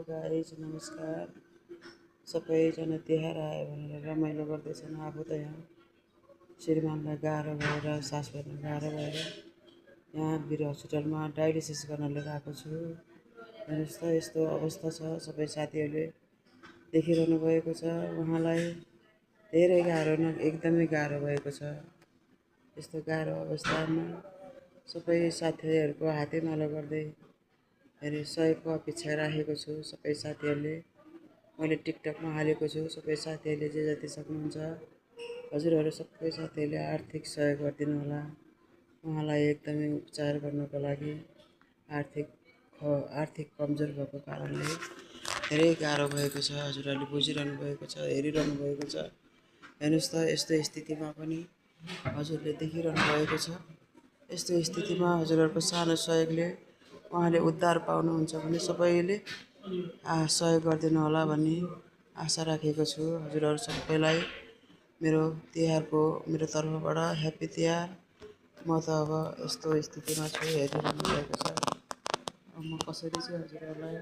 Guys नमस्कार। सबैजना तिहार आयो भनेर रमाइलो गर्दैछन्। आफू त यहाँ श्रीमानलाई गाह्रो भएर सास फेर्न गाह्रो भएर यहाँ वीर हस्पिटलमा डायलिसिस गर्न लिएर आएको छु। हेर्नुहोस् त यस्तो अवस्था छ। सबै साथीहरूले देखिरहनु भएको छ। उहाँलाई धेरै गाह्रो न एकदमै गाह्रो भएको छ। यस्तो गाह्रो अवस्थामा सबै साथीहरूको हातेमालो गर्दै सहयोगको अपेक्षा राखेको छु। सबै साथीहरूले मैले टिकटकमा हालेको छु। सबै साथीहरूले जे जति सक्नुहुन्छ हजुरहरू सबै साथीहरूले आर्थिक सहयोग गरिदिनु होला। उहाँलाई एकदमै उपचार गर्नको लागि आर्थिक कमजोर भएको कारणले धेरै गाह्रो भएको छ। हजुरहरूले बुझिरहनु भएको छ, हेरिरहनु भएको छ। हेर्नुहोस् त यस्तो स्थितिमा पनि हजुरले देखिरहनु भएको छ। यस्तो स्थितिमा हजुरहरूको सानो सहयोगले उहाँले उद्धार पाउनुहुन्छ भने सबैले सहयोग गरिदिनु होला भन्ने आशा राखेको छु। हजुरहरू सबैलाई मेरो तर्फबाट ह्याप्पी तिहार। म त अब यस्तो स्थितिमा छु, हेरिरहनु भएको छ। अब म कसरी चाहिँ हजुरहरूलाई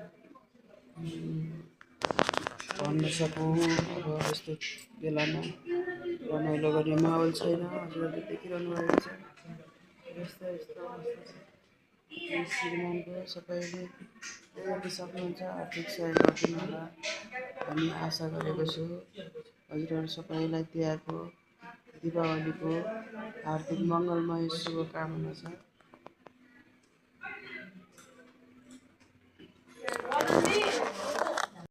भन्न सकौँ। अब यस्तो बेलामा रमाइलो गर्ने माहौल छैन। हजुरहरूले देखिरहनु भएको छ। यस्तो श्रीमानको सबैले जति सक्नुहुन्छ आर्थिक सहयोग गरिदिनु होला भन्ने आशा गरेको छु। हजुरहरू सबैलाई तिहारको दीपावलीको हार्दिक मङ्गलमय शुभकामना छ।